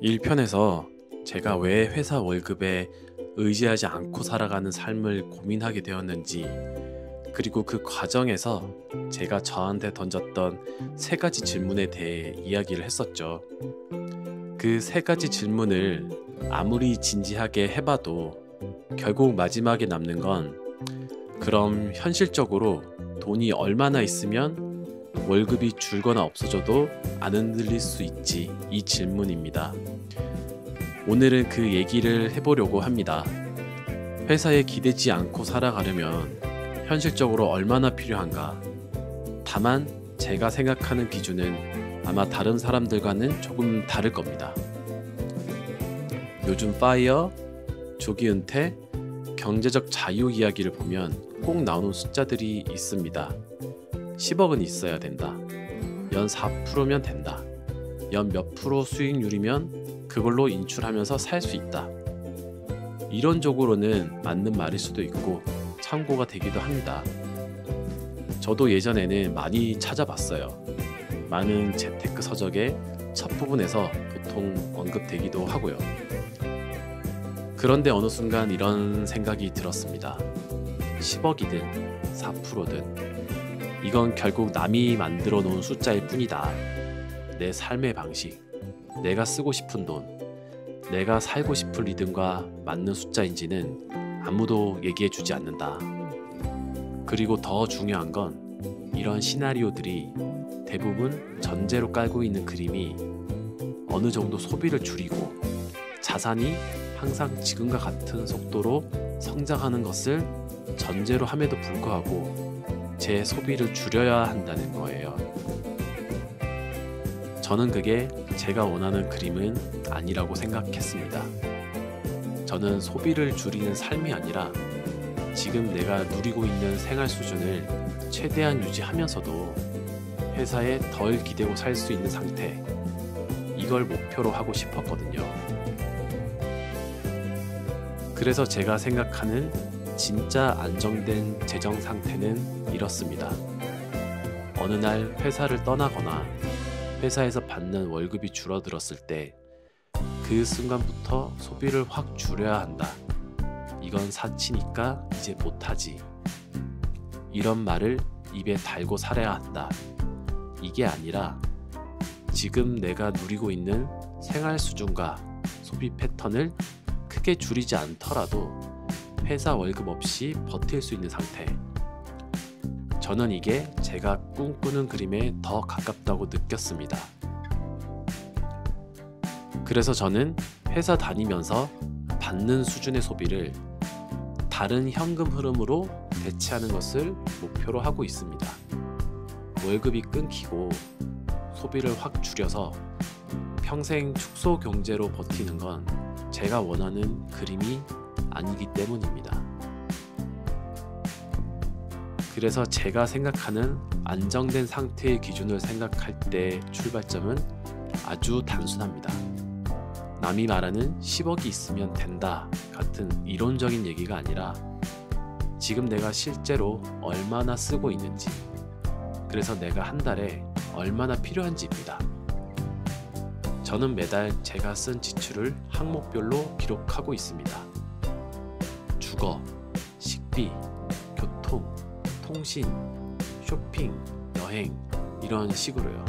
1편에서 제가 왜 회사 월급에 의지하지 않고 살아가는 삶을 고민하게 되었는지, 그리고 그 과정에서 제가 저한테 던졌던 세 가지 질문에 대해 이야기를 했었죠. 그 세 가지 질문을 아무리 진지하게 해봐도 결국 마지막에 남는 건, 그럼 현실적으로 돈이 얼마나 있으면 월급이 줄거나 없어져도 안 흔들릴 수 있지? 이 질문입니다. 오늘은 그 얘기를 해보려고 합니다. 회사에 기대지 않고 살아가려면 현실적으로 얼마나 필요한가? 다만 제가 생각하는 기준은 아마 다른 사람들과는 조금 다를 겁니다. 요즘 파이어, 조기 은퇴, 경제적 자유 이야기를 보면 꼭 나오는 숫자들이 있습니다. 10억은 있어야 된다. 연 4%면 된다. 연 몇 프로 수익률이면 그걸로 인출하면서 살 수 있다. 이론적으로는 맞는 말일 수도 있고 참고가 되기도 합니다. 저도 예전에는 많이 찾아봤어요. 많은 재테크 서적의 첫 부분에서 보통 언급되기도 하고요. 그런데 어느 순간 이런 생각이 들었습니다. 10억이든 4%든 이건 결국 남이 만들어 놓은 숫자일 뿐이다. 내 삶의 방식, 내가 쓰고 싶은 돈, 내가 살고 싶은 리듬과 맞는 숫자인지는 아무도 얘기해 주지 않는다. 그리고 더 중요한 건 이런 시나리오들이 대부분 전제로 깔고 있는 그림이 어느 정도 소비를 줄이고 자산이 항상 지금과 같은 속도로 성장하는 것을 전제로 함에도 불구하고 제 소비를 줄여야 한다는 거예요. 저는 그게 제가 원하는 그림은 아니라고 생각했습니다. 저는 소비를 줄이는 삶이 아니라 지금 내가 누리고 있는 생활 수준을 최대한 유지하면서도 회사에 덜 기대고 살 수 있는 상태, 이걸 목표로 하고 싶었거든요. 그래서 제가 생각하는 진짜 안정된 재정 상태는 이렇습니다. 어느 날 회사를 떠나거나 회사에서 받는 월급이 줄어들었을 때 그 순간부터 소비를 확 줄여야 한다. 이건 사치니까 이제 못하지. 이런 말을 입에 달고 살아야 한다. 이게 아니라 지금 내가 누리고 있는 생활 수준과 소비 패턴을 크게 줄이지 않더라도 회사 월급 없이 버틸 수 있는 상태. 저는 이게 제가 꿈꾸는 그림에 더 가깝다고 느꼈습니다. 그래서 저는 회사 다니면서 받는 수준의 소비를 다른 현금 흐름으로 대체하는 것을 목표로 하고 있습니다. 월급이 끊기고 소비를 확 줄여서 평생 축소 경제로 버티는 건 제가 원하는 그림이 아니기 때문입니다. 그래서 제가 생각하는 안정된 상태의 기준을 생각할 때 출발점은 아주 단순합니다. 남이 말하는 10억이 있으면 된다 같은 이론적인 얘기가 아니라 지금 내가 실제로 얼마나 쓰고 있는지, 그래서 내가 한 달에 얼마나 필요한지입니다. 저는 매달 제가 쓴 지출을 항목별로 기록하고 있습니다. 주거, 식비, 교통, 통신, 쇼핑, 여행, 이런 식으로요.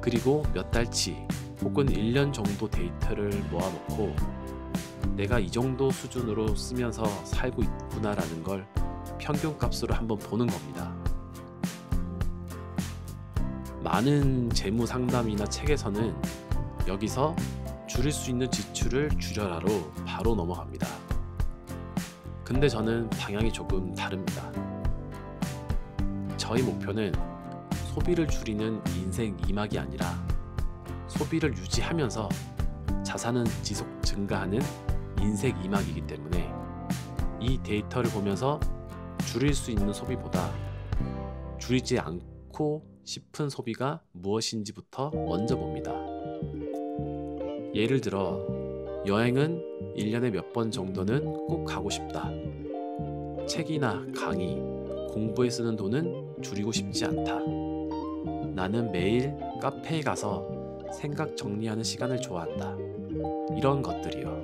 그리고 몇 달치 혹은 1년 정도 데이터를 모아놓고 내가 이 정도 수준으로 쓰면서 살고 있구나라는 걸 평균값으로 한번 보는 겁니다. 많은 재무 상담이나 책에서는 여기서 줄일 수 있는 지출을 줄여라로 바로 넘어갑니다. 근데 저는 방향이 조금 다릅니다. 저희 목표는 소비를 줄이는 인생 2막이 아니라 소비를 유지하면서 자산은 지속 증가하는 인생 2막이기 때문에 이 데이터를 보면서 줄일 수 있는 소비보다 줄이지 않고 싶은 소비가 무엇인지부터 먼저 봅니다. 예를 들어 여행은 1년에 몇 번 정도는 꼭 가고 싶다. 책이나 강의, 공부에 쓰는 돈은 줄이고 싶지 않다. 나는 매일 카페에 가서 생각 정리하는 시간을 좋아한다. 이런 것들이요.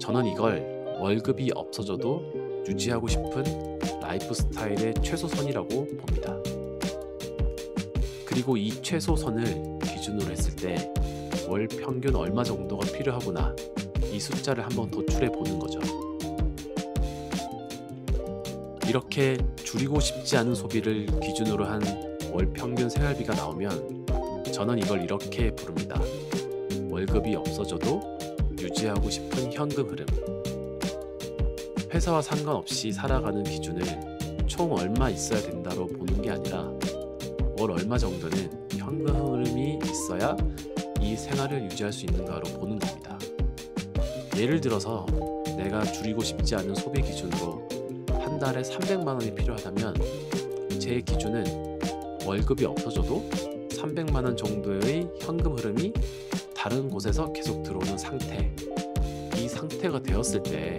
저는 이걸 월급이 없어져도 유지하고 싶은 라이프 스타일의 최소선이라고 봅니다. 그리고 이 최소선을 기준으로 했을 때 월 평균 얼마 정도가 필요하구나, 이 숫자를 한번 도출해 보는 거죠. 이렇게 줄이고 싶지 않은 소비를 기준으로 한 월 평균 생활비가 나오면 저는 이걸 이렇게 부릅니다. 월급이 없어져도 유지하고 싶은 현금 흐름. 회사와 상관없이 살아가는 기준을 총 얼마 있어야 된다로 보는 게 아니라 월 얼마 정도는 현금 흐름이 있어야 이 생활을 유지할 수 있는가로 보는 겁니다. 예를 들어서 내가 줄이고 싶지 않은 소비 기준으로 한 달에 300만 원이 필요하다면 제 기준은 월급이 없어져도 300만 원 정도의 현금 흐름이 다른 곳에서 계속 들어오는 상태, 이 상태가 되었을 때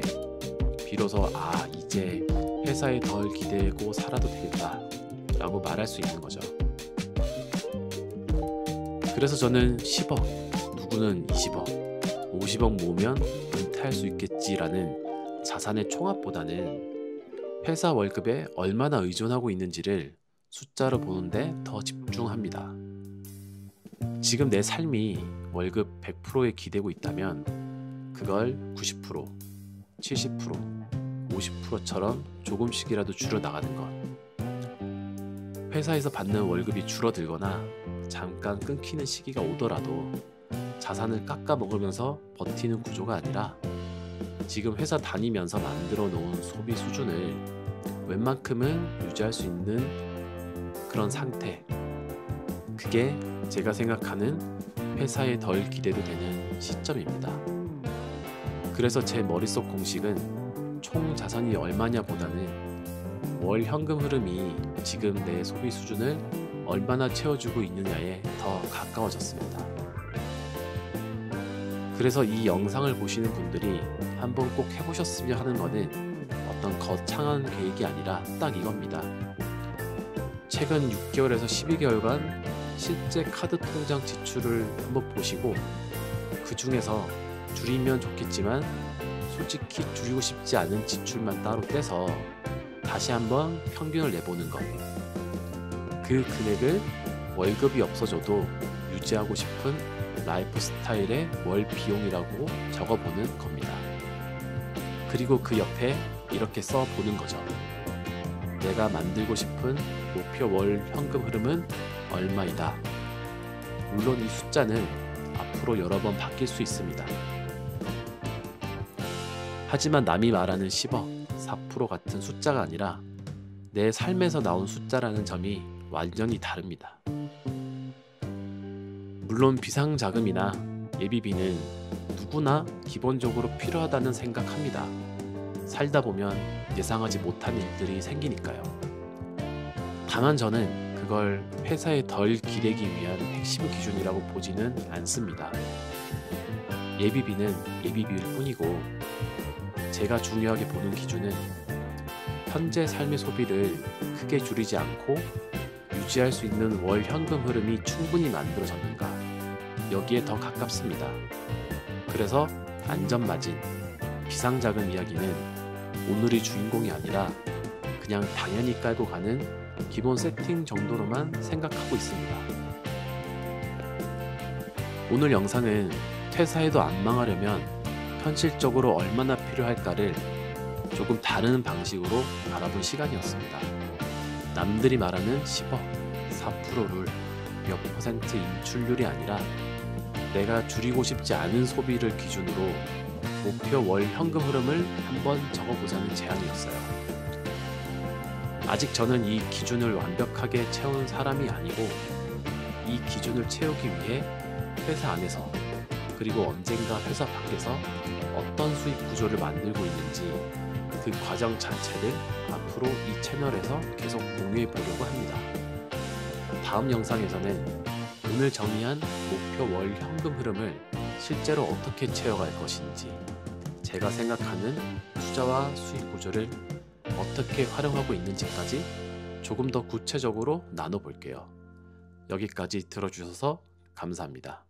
비로소 이제 회사에 덜 기대고 살아도 되겠다 라고 말할 수 있는 거죠. 그래서 저는 10억, 누구는 20억, 50억 모으면 은퇴할 수 있겠지라는 자산의 총합보다는 회사 월급에 얼마나 의존하고 있는지를 숫자로 보는데 더 집중합니다. 지금 내 삶이 월급 100%에 기대고 있다면 그걸 90%, 70%, 50%처럼 조금씩이라도 줄여나가는 것. 회사에서 받는 월급이 줄어들거나 잠깐 끊기는 시기가 오더라도 자산을 깎아 먹으면서 버티는 구조가 아니라 지금 회사 다니면서 만들어 놓은 소비 수준을 웬만큼은 유지할 수 있는 그런 상태, 그게 제가 생각하는 회사에 덜 기대도 되는 시점입니다. 그래서 제 머릿속 공식은 총 자산이 얼마냐 보다는 월 현금 흐름이 지금 내 소비 수준을 얼마나 채워주고 있느냐에 더 가까워졌습니다. 그래서 이 영상을 보시는 분들이 한번 꼭 해보셨으면 하는 거는 어떤 거창한 계획이 아니라 딱 이겁니다. 최근 6개월에서 12개월간 실제 카드 통장 지출을 한번 보시고 그 중에서 줄이면 좋겠지만 솔직히 줄이고 싶지 않은 지출만 따로 떼서 다시 한번 평균을 내보는 것. 그 금액을 월급이 없어져도 유지하고 싶은 라이프 스타일의 월 비용이라고 적어보는 겁니다. 그리고 그 옆에 이렇게 써보는 거죠. 내가 만들고 싶은 목표 월 현금 흐름은 얼마이다. 물론 이 숫자는 앞으로 여러 번 바뀔 수 있습니다. 하지만 남이 말하는 10억, 4% 같은 숫자가 아니라 내 삶에서 나온 숫자라는 점이 완전히 다릅니다. 물론 비상자금이나 예비비는 누구나 기본적으로 필요하다는 생각합니다. 살다 보면 예상하지 못한 일들이 생기니까요. 다만 저는 그걸 회사에 덜 기대기 위한 핵심 기준이라고 보지는 않습니다. 예비비는 예비비일 뿐이고 제가 중요하게 보는 기준은 현재 삶의 소비를 크게 줄이지 않고 유지할 수 있는 월 현금 흐름이 충분히 만들어졌는가, 여기에 더 가깝습니다. 그래서 안전마진, 비상자금 이야기는 오늘이 주인공이 아니라 그냥 당연히 깔고 가는 기본 세팅 정도로만 생각하고 있습니다. 오늘 영상은 퇴사해도 안 망하려면 현실적으로 얼마나 필요할까를 조금 다른 방식으로 바라본 시간이었습니다. 남들이 말하는 10억, 4%를 몇 퍼센트 인출률이 아니라 내가 줄이고 싶지 않은 소비를 기준으로 목표 월 현금 흐름을 한번 적어보자는 제안이었어요. 아직 저는 이 기준을 완벽하게 채운 사람이 아니고 이 기준을 채우기 위해 회사 안에서 그리고 언젠가 회사 밖에서 어떤 수익 구조를 만들고 있는지 그 과정 자체를 앞으로 이 채널에서 계속 공유해 보려고 합니다. 다음 영상에서는 오늘 정의한 목표 월 현금 흐름을 실제로 어떻게 채워갈 것인지, 제가 생각하는 투자와 수익 구조를 어떻게 활용하고 있는지까지 조금 더 구체적으로 나눠볼게요. 여기까지 들어주셔서 감사합니다.